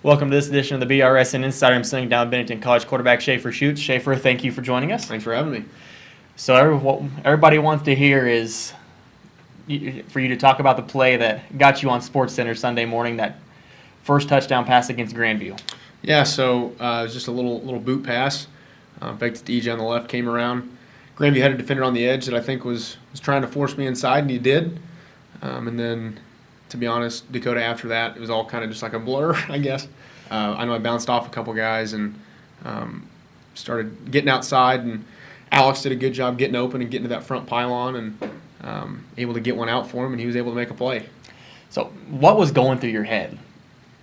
Welcome to this edition of the BRSN Insider. I'm sitting down with Benedictine College quarterback Shaefer Schuetz. Shaefer, thank you for joining us. Thanks for having me. So what everybody wants to hear is for you to talk about the play that got you on SportsCenter Sunday morning, that first touchdown pass against Grandview. Yeah, so it was just a little boot pass. Faked to DJ on the left, came around. Grandview had a defender on the edge that I think was trying to force me inside, and he did. And then, to be honest, Dakota after that, it was all kind of just like a blur, I guess. I know I bounced off a couple guys and started getting outside, and Alex did a good job getting open and getting to that front pylon and able to get one out for him, and he was able to make a play. So what was going through your head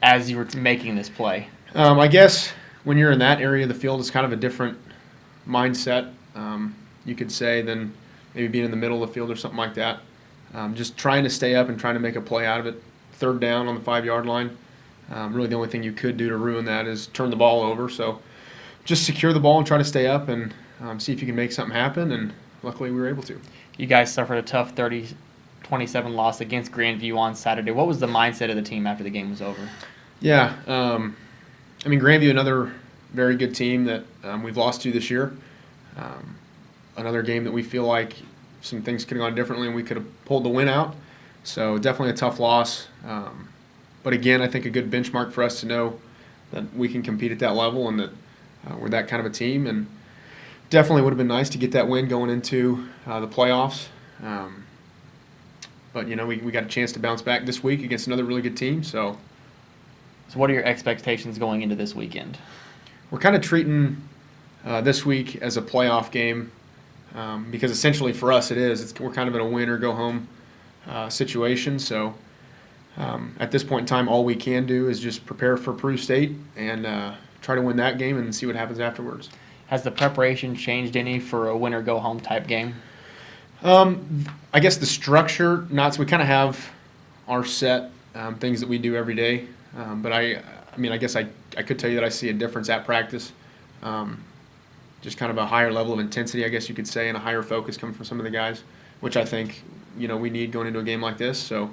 as you were making this play? I guess when you're in that area of the field, it's kind of a different mindset, you could say, than maybe being in the middle of the field or something like that. Just trying to stay up and trying to make a play out of it. Third down on the 5-yard line. Really the only thing you could do to ruin that is turn the ball over. So just secure the ball and try to stay up and see if you can make something happen, and luckily we were able to. You guys suffered a tough 30-27 loss against Grandview on Saturday. What was the mindset of the team after the game was over? Yeah, Grandview, another very good team that we've lost to this year. Another game that we feel like some things could have gone differently and we could have pulled the win out. So definitely a tough loss. But again, I think a good benchmark for us to know that we can compete at that level and that we're that kind of a team. And definitely would have been nice to get that win going into the playoffs. But, we got a chance to bounce back this week against another really good team. So what are your expectations going into this weekend? We're kind of treating this week as a playoff game because essentially for us it is. We're kind of in a win or go home situation. So at this point in time, all we can do is just prepare for Peru State and try to win that game and see what happens afterwards. Has the preparation changed any for a win or go home type game? I guess the structure, not so. We kind of have our set things that we do every day. But I guess I could tell you that I see a difference at practice. Just kind of a higher level of intensity, I guess you could say, and a higher focus coming from some of the guys, which I think, we need going into a game like this. So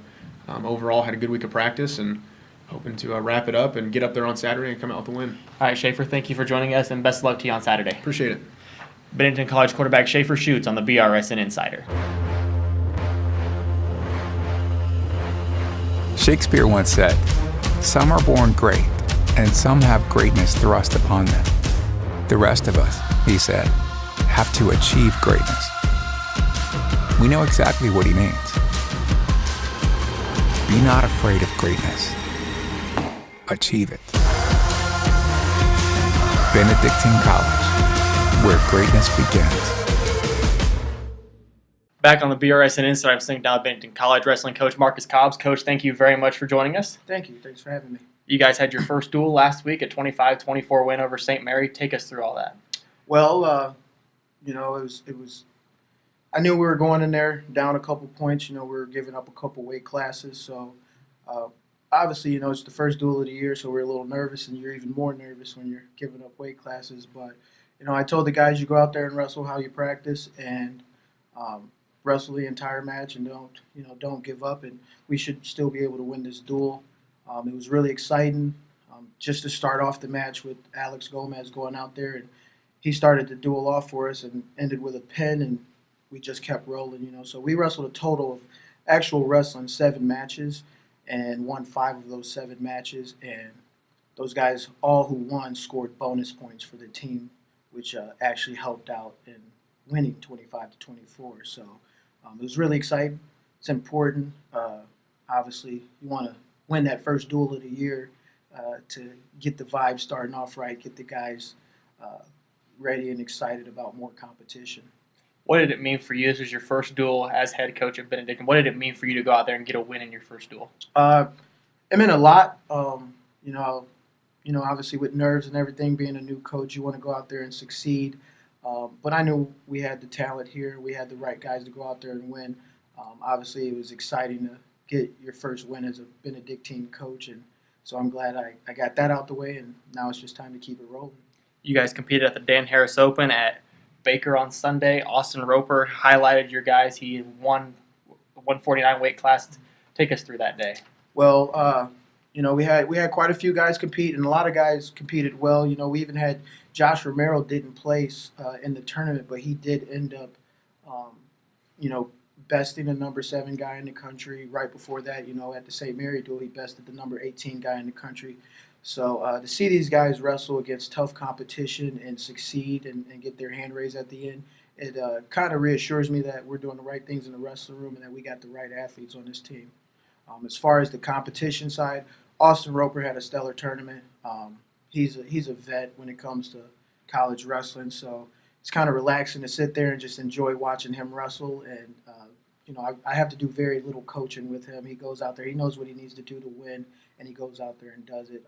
overall, had a good week of practice and hoping to wrap it up and get up there on Saturday and come out with a win. All right, Shaefer, thank you for joining us, and best of luck to you on Saturday. Appreciate it. Benedictine College quarterback Shaefer Schuetz on the BRSN Insider. Shakespeare once said, "Some are born great, and some have greatness thrust upon them. The rest of us," he said, "have to achieve greatness." We know exactly what he means. Be not afraid of greatness. Achieve it. Benedictine College, where greatness begins. Back on the BRSN Insider, I'm sitting down with Benedictine College wrestling coach Marcus Cobbs. Coach, thank you very much for joining us. Thank you. Thanks for having me. You guys had your first duel last week, a 25-24 win over St. Mary. Take us through all that. Well, it was. I knew we were going in there down a couple points. We were giving up a couple weight classes. So, obviously, it's the first duel of the year, so we're a little nervous, and you're even more nervous when you're giving up weight classes. But, I told the guys, you go out there and wrestle how you practice, and wrestle the entire match, and don't give up, and we should still be able to win this duel. It was really exciting just to start off the match with Alex Gomez going out there, and he started the duel off for us and ended with a pin, and we just kept rolling, So we wrestled a total of actual wrestling 7 matches and won 5 of those 7 matches, and those guys, all who won, scored bonus points for the team, which actually helped out in winning 25-24. So it was really exciting. It's important. Obviously, you want to win that first duel of the year to get the vibe starting off right, get the guys ready and excited about more competition. What did it mean for you? This was your first duel as head coach of Benedictine. What did it mean for you to go out there and get a win in your first duel? It meant a lot. Obviously with nerves and everything, being a new coach, you want to go out there and succeed. But I knew we had the talent here. We had the right guys to go out there and win. Obviously, it was exciting to get your first win as a Benedictine coach, and so I'm glad I got that out the way, and now it's just time to keep it rolling. You guys competed at the Dan Harris Open at Baker on Sunday. Austin Roper highlighted your guys. He won 149 weight class. Take us through that day. Well, we had quite a few guys compete, and a lot of guys competed well. We even had Josh Romero didn't place in the tournament, but he did end up, um, you know, besting the number 7 guy in the country. Right before that, at the St. Mary duel, he bested the number 18 guy in the country. So to see these guys wrestle against tough competition and succeed and get their hand raised at the end, it kind of reassures me that we're doing the right things in the wrestling room and that we got the right athletes on this team. As far as the competition side, Austin Roper had a stellar tournament. He's a vet when it comes to college wrestling, so it's kind of relaxing to sit there and just enjoy watching him wrestle. And I have to do very little coaching with him. He goes out there, he knows what he needs to do to win, and he goes out there and does it.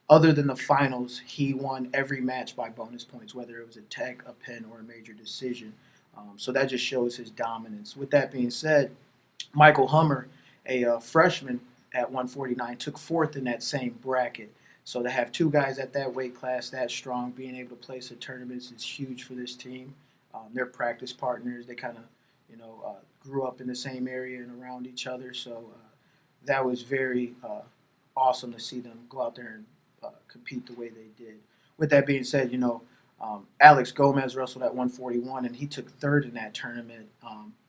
Other than the finals, he won every match by bonus points, whether it was a tech, a pin, or a major decision. So that just shows his dominance. With that being said, Michael Hummer, a freshman at 149, took 4th in that same bracket. So to have 2 guys at that weight class that strong, being able to place at tournaments is huge for this team. They're practice partners. They kind of, grew up in the same area and around each other. So that was very awesome to see them go out there and compete the way they did. With that being said, Alex Gomez wrestled at 141, and he took 3rd in that tournament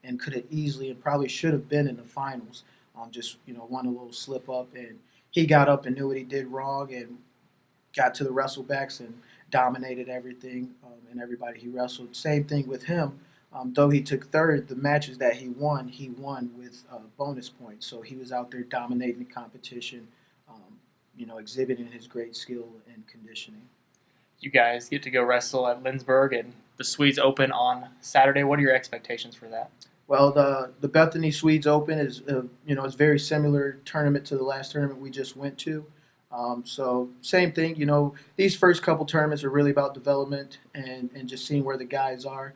and could have easily and probably should have been in the finals. Just one a little slip up, and he got up and knew what he did wrong and got to the wrestlebacks and dominated everything and everybody he wrestled. Same thing with him. Though he took 3rd, the matches that he won with bonus points. So he was out there dominating the competition, exhibiting his great skill and conditioning. You guys get to go wrestle at Lindsberg, and the Swedes Open on Saturday. What are your expectations for that? Well, the Bethany Swedes Open is it's very similar tournament to the last tournament we just went to. So same thing, these first couple tournaments are really about development and just seeing where the guys are.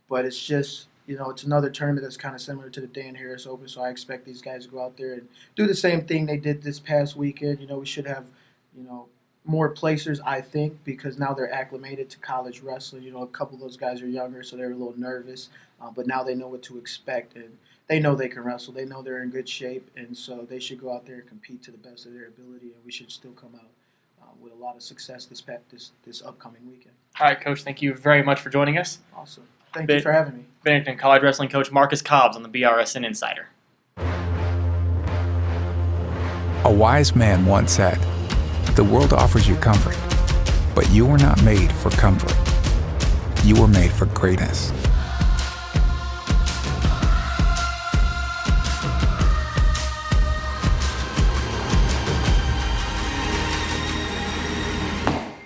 But it's just, it's another tournament that's kind of similar to the Dan Harris Open, so I expect these guys to go out there and do the same thing they did this past weekend. We should have, more placers, I think, because now they're acclimated to college wrestling. A couple of those guys are younger, so they're a little nervous, but now they know what to expect, and they know they can wrestle. They know they're in good shape, and so they should go out there and compete to the best of their ability, and we should still come out with a lot of success this upcoming weekend. All right, Coach, thank you very much for joining us. Awesome. Thank you for having me. Benedictine College Wrestling Coach Marcus Cobbs on the BRSN Insider. A wise man once said, "The world offers you comfort, but you were not made for comfort. You were made for greatness."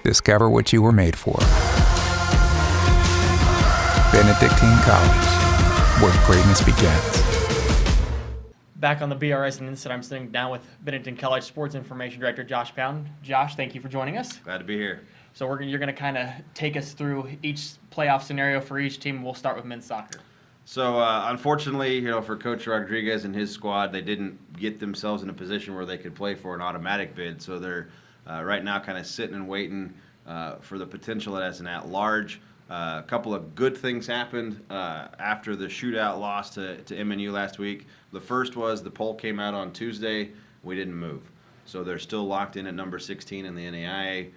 Discover what you were made for. Benedictine College, where greatness begins. Back on the BRSN Insider, I'm sitting down with Benedictine College Sports Information Director Josh Pound. Josh, thank you for joining us. Glad to be here. So you're going to kind of take us through each playoff scenario for each team. We'll start with men's soccer. So unfortunately, for Coach Rodriguez and his squad, they didn't get themselves in a position where they could play for an automatic bid. So they're right now kind of sitting and waiting for the potential as an at-large. A couple of good things happened after the shootout loss to MNU last week. The first was the poll came out on Tuesday. We didn't move. So they're still locked in at number 16 in the NAIA.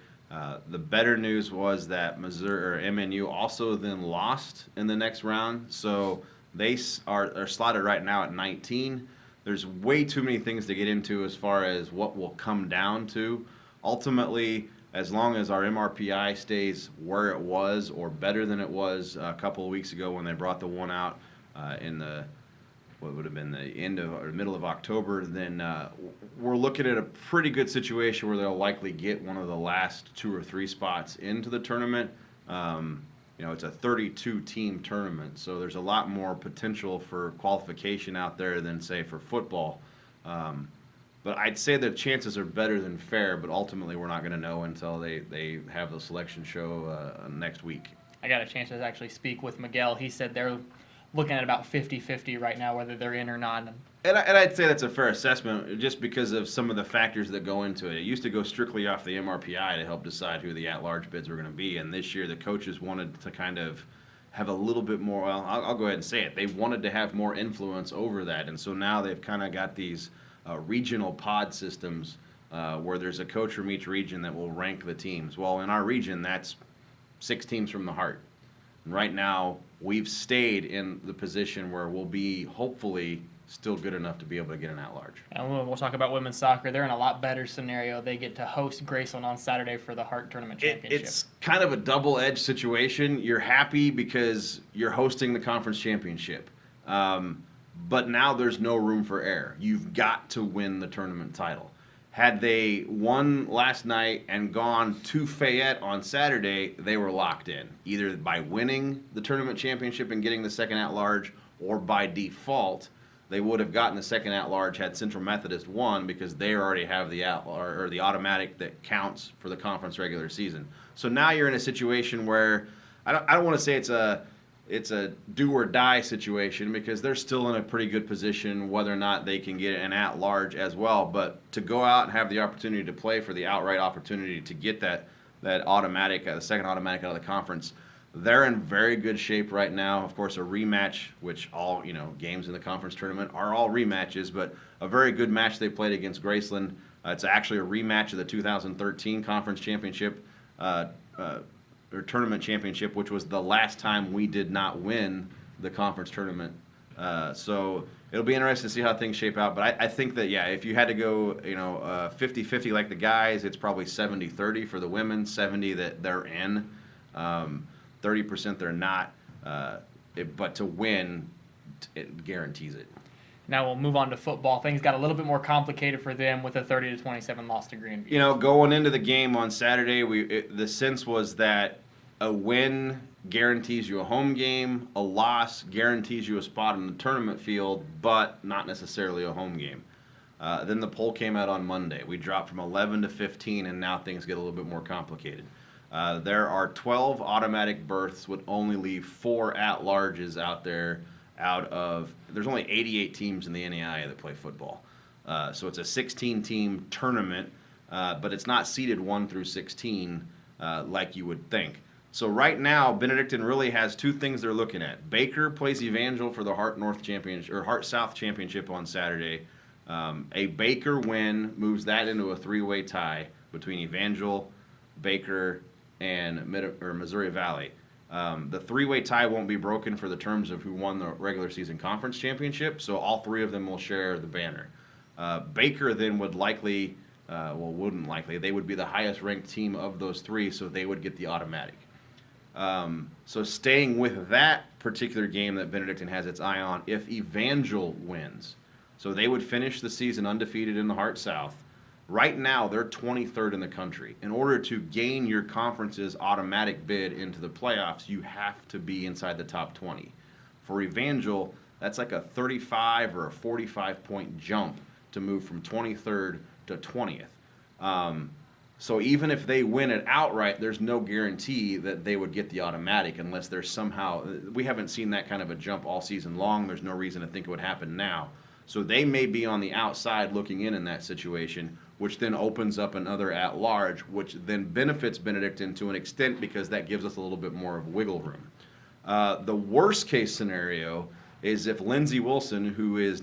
The better news was that MNU also then lost in the next round. So they are slotted right now at 19. There's way too many things to get into as far as what will come down to. Ultimately, as long as our MRPI stays where it was or better than it was a couple of weeks ago when they brought the one out in what would have been the end of or middle of October, then we're looking at a pretty good situation where they'll likely get one of the last 2 or 3 spots into the tournament. It's a 32-team tournament, so there's a lot more potential for qualification out there than, say, for football. But I'd say the chances are better than fair, but ultimately we're not going to know until they have the selection show next week. I got a chance to actually speak with Miguel. He said they're looking at about 50-50 right now, whether they're in or not. And I'd say that's a fair assessment just because of some of the factors that go into it. It used to go strictly off the MRPI to help decide who the at-large bids were going to be, and this year the coaches wanted to kind of have a little bit more, well, I'll go ahead and say it. They wanted to have more influence over that, and so now they've kind of got these regional pod systems where there's a coach from each region that will rank the teams. Well, in our region, that's 6 teams from the Heart. And right now, we've stayed in the position where we'll be hopefully still good enough to be able to get an at-large. And we'll talk about women's soccer. They're in a lot better scenario. They get to host Graceland on Saturday for the Hart Tournament Championship. It's kind of a double-edged situation. You're happy because you're hosting the conference championship. But now there's no room for error. You've got to win the tournament title. Had they won last night and gone to Fayette on Saturday, they were locked in, either by winning the tournament championship and getting the second at-large, or by default, they would have gotten the second at-large had Central Methodist won, because they already have the or the automatic that counts for the conference regular season. So now you're in a situation where I don't want to say it's a do or die situation, because they're still in a pretty good position whether or not they can get an at-large as well. But to go out and have the opportunity to play for the outright opportunity to get that automatic, the second automatic out of the conference, they're in very good shape right now. Of course, a rematch, which all games in the conference tournament are all rematches, but a very good match they played against Graceland. It's actually a rematch of the 2013 conference championship. Or tournament championship, which was the last time we did not win the conference tournament. So it'll be interesting to see how things shape out. But I think that, if you had to go, 50-50 like the guys, it's probably 70-30 for the women, 70 that they're in, 30% they're not. But to win, it guarantees it. Now we'll move on to football. Things got a little bit more complicated for them with a 30-27 loss to Grandview. Going into the game on Saturday, the sense was that a win guarantees you a home game, a loss guarantees you a spot in the tournament field, but not necessarily a home game. Then the poll came out on Monday. We dropped from 11 to 15, and now things get a little bit more complicated. There are 12 automatic berths, would only leave 4 at-larges out there. There's only 88 teams in the NAIA that play football. So it's a 16-team tournament, but it's not seeded 1 through 16 like you would think. So right now, Benedictine really has 2 things they're looking at. Baker plays Evangel for the Hart North Championship, or Hart South Championship on Saturday. A Baker win moves that into a 3-way tie between Evangel, Baker, and Missouri Valley. The 3-way tie won't be broken for the terms of who won the regular season conference championship, so all 3 of them will share the banner. Baker then would likely, wouldn't likely, they would be the highest ranked team of those 3, so they would get the automatic. So staying with that particular game that Benedictine has its eye on, if Evangel wins, so they would finish the season undefeated in the Hart South. Right now, they're 23rd in the country. In order to gain your conference's automatic bid into the playoffs, you have to be inside the top 20. For Evangel, that's like a 35 or a 45-point jump to move from 23rd to 20th. So even if they win it outright, there's no guarantee that they would get the automatic unless there's somehow, we haven't seen that kind of a jump all season long. There's no reason to think it would happen now. So they may be on the outside looking in that situation, which then opens up another at-large, which then benefits Benedictine to an extent because that gives us a little bit more of wiggle room. The worst-case scenario is if Lindsey Wilson, who is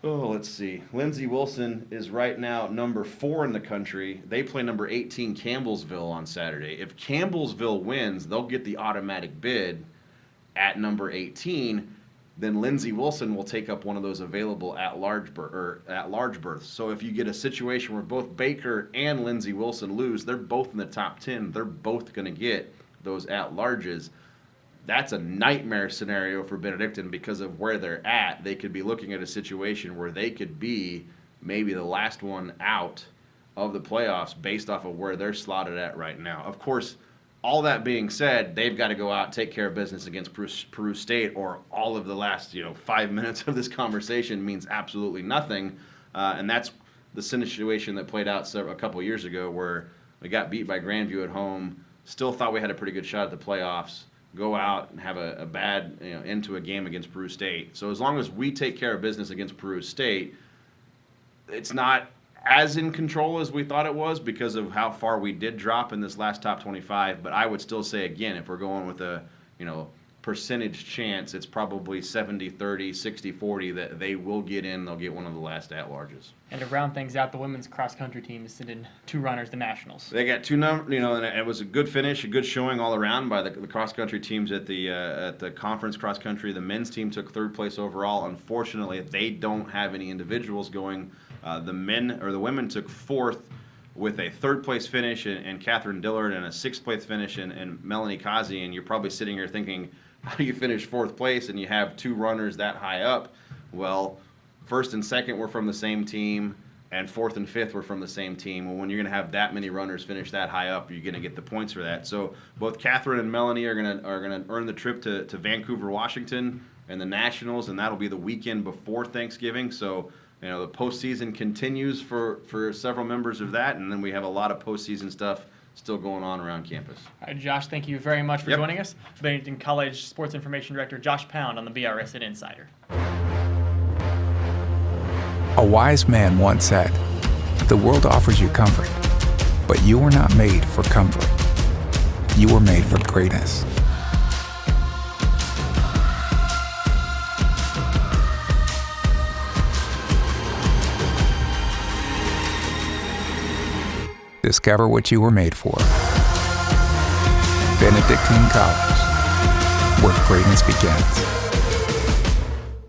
Lindsey Wilson is right now number 4 in the country. They play number 18 Campbellsville on Saturday. If Campbellsville wins, they'll get the automatic bid at number 18. Then Lindsey Wilson will take up one of those available at-large berths. So if you get a situation where both Baker and Lindsey Wilson lose, they're both in the top 10. They're both going to get those at-larges. That's a nightmare scenario for Benedictine because of where they're at. They could be looking at a situation where they could be maybe the last one out of the playoffs based off of where they're slotted at right now. Of course, all that being said, they've got to go out and take care of business against Peru State, or all of the last 5 minutes of this conversation means absolutely nothing. And that's the situation that played out a couple years ago where we got beat by Grandview at home, still thought we had a pretty good shot at the playoffs, go out and have a bad end to a game against Peru State. So as long as we take care of business against Peru State, it's not as in control as we thought it was because of how far we did drop in this last top 25. But I would still say, again, if we're going with a percentage chance, it's probably 70-30, 60-40 that they will get in. They'll get one of the last at-larges. And to round things out, the women's cross-country team is sending 2 runners to nationals. They got 2 and it was a good finish, a good showing all around by the cross-country teams at the conference cross-country. The men's team took 3rd place overall. Unfortunately, they don't have any individuals going. The women took 4th with a 3rd place finish and Catherine Dillard, and a 6th place finish and Melanie Kazi. And you're probably sitting here thinking, how do you finish 4th place and you have 2 runners that high up? Well, 1st and 2nd were from the same team, and 4th and 5th were from the same team. Well, when you're going to have that many runners finish that high up, you're going to get the points for that. So both Catherine and Melanie are going to earn the trip to Vancouver, Washington, and the Nationals, and that'll be the weekend before Thanksgiving. So the postseason continues for several members of that, and then we have a lot of postseason stuff still going on around campus. All right, Josh, thank you very much for Yep. joining us. Benedictine College Sports Information Director Josh Pound on the BRSN Insider. A wise man once said, "The world offers you comfort, but you were not made for comfort. You were made for greatness." Discover what you were made for. Benedictine College, where greatness begins.